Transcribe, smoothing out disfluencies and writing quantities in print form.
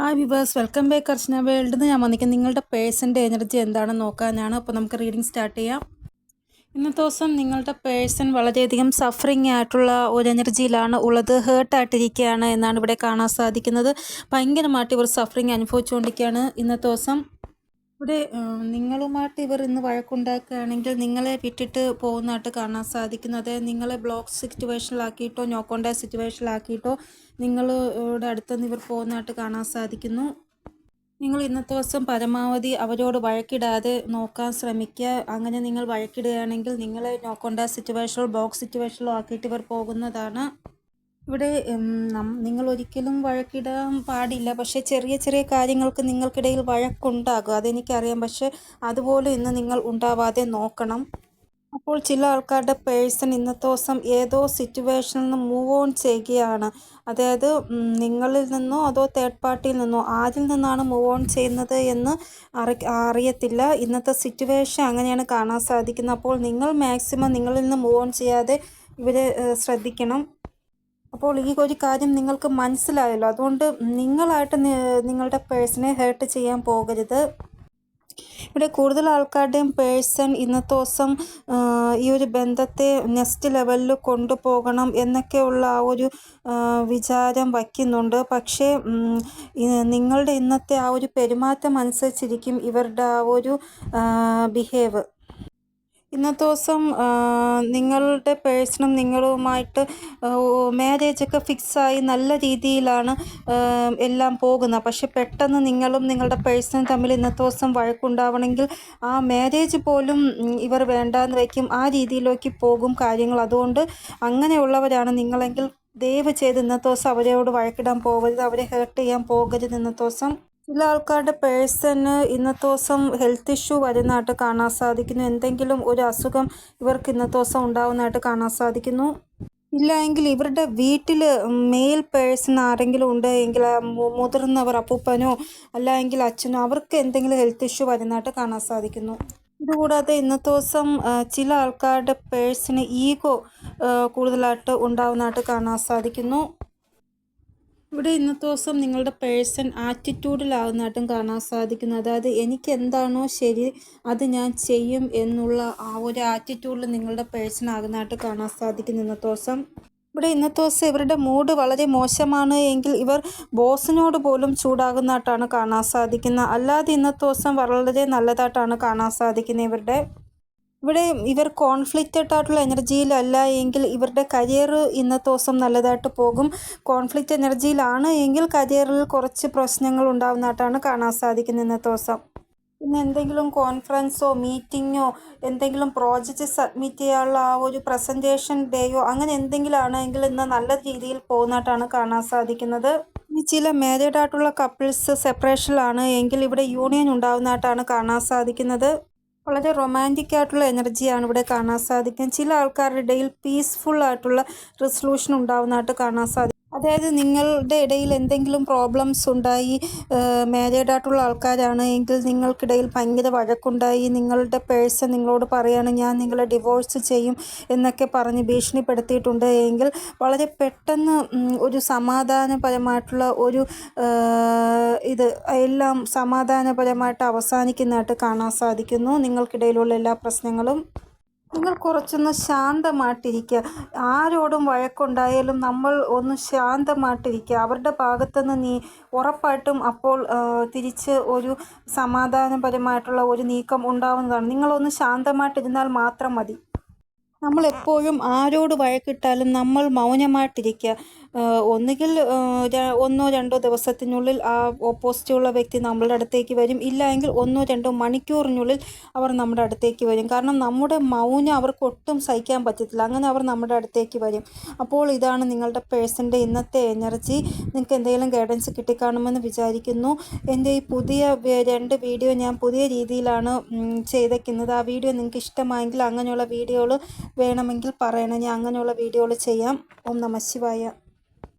Hi viewers, welcome back അർച്ചന വേൾഡിൽ ഞാൻ വന്നിരിക്കുന്നത് നിങ്ങളുടെ പേഴ്സൻ്റെ എനർജി എന്താണെന്ന് നോക്കാനാണ്. അപ്പോൾ നമുക്ക് റീഡിംഗ് സ്റ്റാർട്ട് ചെയ്യാം. ഇന്നത്തെ ദിവസം നിങ്ങളുടെ പേഴ്സൺ വളരെയധികം സഫറിങ് ആയിട്ടുള്ള ഒരു എനർജിയിലാണ് ഉള്ളത്. ഹേർട്ടായിട്ടിരിക്കുകയാണ് എന്നാണ് ഇവിടെ കാണാൻ സാധിക്കുന്നത്. ഭയങ്കരമായിട്ട് ഇവർ സഫറിങ് അനുഭവിച്ചുകൊണ്ടിരിക്കുകയാണ് ഇന്നത്തെ ദിവസം. ഇവിടെ നിങ്ങളുമായിട്ട് ഇവർ ഇന്ന് വഴക്കുണ്ടാക്കുകയാണെങ്കിൽ നിങ്ങളെ വിട്ടിട്ട് പോകുന്നതായിട്ട് കാണാൻ സാധിക്കുന്നത്. നിങ്ങളെ ബ്ലോക്ക് സിറ്റുവേഷനിലാക്കിയിട്ടോ നോ കോണ്ടാക്ട് സിറ്റുവേഷനിലാക്കിയിട്ടോ നിങ്ങളുടെ അടുത്തുനിന്ന് ഇവർ പോകുന്നതായിട്ട് കാണാൻ സാധിക്കുന്നു. നിങ്ങൾ ഇന്നത്തെ ദിവസം പരമാവധി അവരോട് വഴക്കിടാതെ നോക്കാൻ ശ്രമിക്കുക. അങ്ങനെ നിങ്ങൾ വഴക്കിടുകയാണെങ്കിൽ നിങ്ങളെ നോ കോണ്ടാക്ട് സിറ്റുവേഷനിലോ ബ്ലോക്ക് സിറ്റുവേഷനിലോ ആക്കിയിട്ട് ഇവർ പോകുന്നതാണ്. ഇവിടെ നിങ്ങൾ ഒരിക്കലും വഴക്കിടാൻ പാടില്ല. പക്ഷേ ചെറിയ ചെറിയ കാര്യങ്ങൾക്ക് നിങ്ങൾക്കിടയിൽ വഴക്കുണ്ടാകും, അതെനിക്കറിയാം. പക്ഷേ അതുപോലെ ഇന്ന് നിങ്ങൾ ഉണ്ടാവാതെ നോക്കണം. അപ്പോൾ ചില ആൾക്കാരുടെ പേഴ്സൺ ഇന്നത്തെ ദിവസം ഏതോ സിറ്റുവേഷനിൽ നിന്ന് മൂവ് ഓൺ ചെയ്യുകയാണ്. അതായത് നിങ്ങളിൽ നിന്നോ അതോ തേർഡ് പാർട്ടിയിൽ നിന്നോ ആരിൽ നിന്നാണ് മൂവ് ഓൺ ചെയ്യുന്നത് എന്ന് അറിയത്തില്ല. ഇന്നത്തെ സിറ്റുവേഷൻ അങ്ങനെയാണ് കാണാൻ സാധിക്കുന്നത്. അപ്പോൾ നിങ്ങൾ മാക്സിമം നിങ്ങളിൽ നിന്ന് മൂവ് ഓൺ ചെയ്യാതെ ഇവരെ ശ്രദ്ധിക്കണം. അപ്പോൾ ഈ ഒരു കാര്യം നിങ്ങൾക്ക് മനസ്സിലായല്ലോ. അതുകൊണ്ട് നിങ്ങളായിട്ട് നിങ്ങളുടെ പേഴ്സണെ ഹേർട്ട് ചെയ്യാൻ പോകരുത്. ഇവിടെ കൂടുതൽ ആൾക്കാരുടെയും പേഴ്സൺ ഇന്നത്തെ ദിവസം ഈ ഒരു ബന്ധത്തെ നെക്സ്റ്റ് ലെവലിൽ കൊണ്ടുപോകണം എന്നൊക്കെയുള്ള ആ ഒരു വിചാരം വയ്ക്കുന്നുണ്ട്. പക്ഷേ നിങ്ങളുടെ ഇന്നത്തെ ആ ഒരു പെരുമാറ്റം അനുസരിച്ചിരിക്കും ഇവരുടെ ആ ഒരു ബിഹേവ്. ഇന്നത്തെ ദിവസം നിങ്ങളുടെ പേഴ്സണും നിങ്ങളുമായിട്ട് മാരേജൊക്കെ ഫിക്സായി നല്ല രീതിയിലാണ് എല്ലാം പോകുന്നത്. പക്ഷെ പെട്ടെന്ന് നിങ്ങളും നിങ്ങളുടെ പേഴ്സണും തമ്മിൽ ഇന്നത്തെ ദിവസം വഴക്കുണ്ടാവണമെങ്കിൽ ആ മാരേജ് പോലും ഇവർ വേണ്ടാന്ന് വയ്ക്കും. ആ രീതിയിലേക്ക് പോകും കാര്യങ്ങൾ. അതുകൊണ്ട് അങ്ങനെയുള്ളവരാണ് നിങ്ങളെങ്കിൽ ദയവ് ചെയ്ത് ഇന്നത്തെ ദിവസം അവരോട് വഴക്കിടാൻ പോകരുത്, അവരെ ഹേർട്ട് ചെയ്യാൻ പോകരുത്. ഇന്നത്തെ ദിവസം ചില ആൾക്കാരുടെ പേഴ്സണ് ഇന്നത്തെ ദിവസം ഹെൽത്ത് ഇഷ്യൂ വരുന്നതായിട്ട് കാണാൻ സാധിക്കുന്നു. എന്തെങ്കിലും ഒരു അസുഖം ഇവർക്ക് ഇന്നത്തെ ദിവസം ഉണ്ടാവുന്നതായിട്ട് കാണാൻ സാധിക്കുന്നു. ഇല്ല എങ്കിൽ ഇവരുടെ വീട്ടിൽ മെയിൽ പേഴ്സൺ ആരെങ്കിലും ഉണ്ട് എങ്കിൽ മുതിർന്നവർ, അപ്പൂപ്പനോ അല്ല എങ്കിൽ അച്ഛനോ, അവർക്ക് എന്തെങ്കിലും ഹെൽത്ത് ഇഷ്യൂ വരുന്നതായിട്ട് കാണാൻ സാധിക്കുന്നു. ഇതുകൂടാതെ ഇന്നത്തെ ദിവസം ചില ആൾക്കാരുടെ പേഴ്സണ് ഈഗോ കൂടുതലായിട്ട് ഉണ്ടാവുന്നതായിട്ട് കാണാൻ സാധിക്കുന്നു. ഇവിടെ ഇന്നത്തെ ദിവസം നിങ്ങളുടെ പേഴ്സൺ ആറ്റിറ്റ്യൂഡിലാവുന്നതായിട്ടും കാണാൻ സാധിക്കുന്നു. അതായത് എനിക്ക് എന്താണോ ശരി അത് ഞാൻ ചെയ്യും എന്നുള്ള ആ ഒരു ആറ്റിറ്റ്യൂഡിൽ നിങ്ങളുടെ പേഴ്സൺ ആകുന്നതായിട്ട് കാണാൻ സാധിക്കുന്നു ഇന്നത്തെ ദിവസം. ഇവിടെ ഇന്നത്തെ ദിവസം ഇവരുടെ മൂഡ് വളരെ മോശമാണ് എങ്കിൽ ഇവർ ബോസിനോട് പോലും ചൂടാകുന്നതായിട്ടാണ് കാണാൻ സാധിക്കുന്നത്. അല്ലാതെ ഇന്നത്തെ ദിവസം വളരെ നല്ലതായിട്ടാണ് കാണാൻ സാധിക്കുന്നത് ഇവരുടെ. ഇവിടെ ഇവർ കോൺഫ്ലിക്റ്റഡ് ആയിട്ടുള്ള എനർജിയിലല്ല എങ്കിൽ ഇവരുടെ കരിയർ ഇന്നത്തെ ദിവസം നല്ലതായിട്ട് പോകും. കോൺഫ്ലിക്റ്റ് എനർജിയിലാണ് എങ്കിൽ കരിയറിൽ കുറച്ച് പ്രശ്നങ്ങൾ ഉണ്ടാകുന്നതായിട്ടാണ് കാണാൻ സാധിക്കുന്നത് ഇന്നത്തെ ദിവസം. പിന്നെ എന്തെങ്കിലും കോൺഫറൻസോ മീറ്റിങ്ങോ എന്തെങ്കിലും പ്രോജക്റ്റ് സബ്മിറ്റ് ചെയ്യാനുള്ള ആ ഒരു പ്രസൻറ്റേഷൻ ഡേയോ അങ്ങനെ എന്തെങ്കിലും ആണെങ്കിൽ ഇന്ന് നല്ല രീതിയിൽ പോകുന്നതായിട്ടാണ് കാണാൻ സാധിക്കുന്നത്. ഇനി ചില മാരീഡ് ആയിട്ടുള്ള കപ്പിൾസ് സെപ്പറേഷനിലാണ് എങ്കിൽ ഇവിടെ യൂണിയൻ ഉണ്ടാകുന്നതായിട്ടാണ് കാണാൻ സാധിക്കുന്നത്. വളരെ റൊമാൻറ്റിക് ആയിട്ടുള്ള എനർജിയാണ് ഇവിടെ കാണാൻ സാധിക്കുന്നത്. ചില ആൾക്കാരുടെ ഇടയിൽ പീസ്ഫുൾ ആയിട്ടുള്ള റെസൊല്യൂഷൻ ഉണ്ടാവുന്നതായിട്ട് കാണാൻ സാധിക്കും. അതായത് നിങ്ങളുടെ ഇടയിൽ എന്തെങ്കിലും പ്രോബ്ലംസ് ഉണ്ടായി, മാരീഡ് ആയിട്ടുള്ള ആൾക്കാരാണ് എങ്കിൽ നിങ്ങൾക്കിടയിൽ ഭയങ്കര വഴക്കുണ്ടായി, നിങ്ങളുടെ പേഴ്സൺ നിങ്ങളോട് പറയാണ് ഞാൻ നിങ്ങളെ ഡിവോഴ്സ് ചെയ്യും എന്നൊക്കെ പറഞ്ഞ് ഭീഷണിപ്പെടുത്തിയിട്ടുണ്ട് എങ്കിൽ വളരെ പെട്ടെന്ന് ഒരു സമാധാനപരമായിട്ടുള്ള ഒരു ഇത് എല്ലാം സമാധാനപരമായിട്ട് അവസാനിക്കുന്നതായിട്ട് കാണാൻ സാധിക്കുന്നു. നിങ്ങൾക്കിടയിലുള്ള എല്ലാ പ്രശ്നങ്ങളും നിങ്ങൾ കുറച്ചൊന്ന് ശാന്തമായിട്ടിരിക്കുക. ആരോടും വഴക്കുണ്ടായാലും നമ്മൾ ഒന്ന് ശാന്തമായിട്ടിരിക്കുക. അവരുടെ ഭാഗത്തുനിന്ന് ഉറപ്പായിട്ടും അപ്പോൾ തിരിച്ച് ഒരു സമാധാനപരമായിട്ടുള്ള ഒരു നീക്കം ഉണ്ടാവുന്നതാണ്. നിങ്ങളൊന്ന് ശാന്തമായിട്ടിരുന്നാൽ മാത്രം മതി. നമ്മളെപ്പോഴും ആരോട് വഴക്കിട്ടാലും നമ്മൾ മൗനമായിട്ടിരിക്കുക. ഒന്നുകിൽ 1-2 ദിവസത്തിനുള്ളിൽ ആ ഓപ്പോസിറ്റുള്ള വ്യക്തി നമ്മളുടെ അടുത്തേക്ക് വരും. ഇല്ല എങ്കിൽ 1-2 മണിക്കൂറിനുള്ളിൽ അവർ നമ്മുടെ അടുത്തേക്ക് വരും. കാരണം നമ്മുടെ മൗനം അവർക്ക് ഒട്ടും സഹിക്കാൻ പറ്റത്തില്ല. അങ്ങനെ അവർ നമ്മുടെ അടുത്തേക്ക് വരും. അപ്പോൾ ഇതാണ് നിങ്ങളുടെ പേഴ്സൻ്റെ ഇന്നത്തെ എനർജി. നിങ്ങൾക്ക് എന്തെങ്കിലും ഗൈഡൻസ് കിട്ടിക്കാണുമെന്ന് വിചാരിക്കുന്നു. എൻ്റെ ഈ പുതിയ 2 വീഡിയോ ഞാൻ പുതിയ രീതിയിലാണ് ചെയ്തേക്കുന്നത്. ആ വീഡിയോ നിങ്ങൾക്ക് ഇഷ്ടമായെങ്കിൽ അങ്ങനെയുള്ള വീഡിയോകൾ വേണമെങ്കിൽ പറയണം, ഞാൻ അങ്ങനെയുള്ള വീഡിയോകൾ ചെയ്യാം. ഓം നമഃ ശിവായ.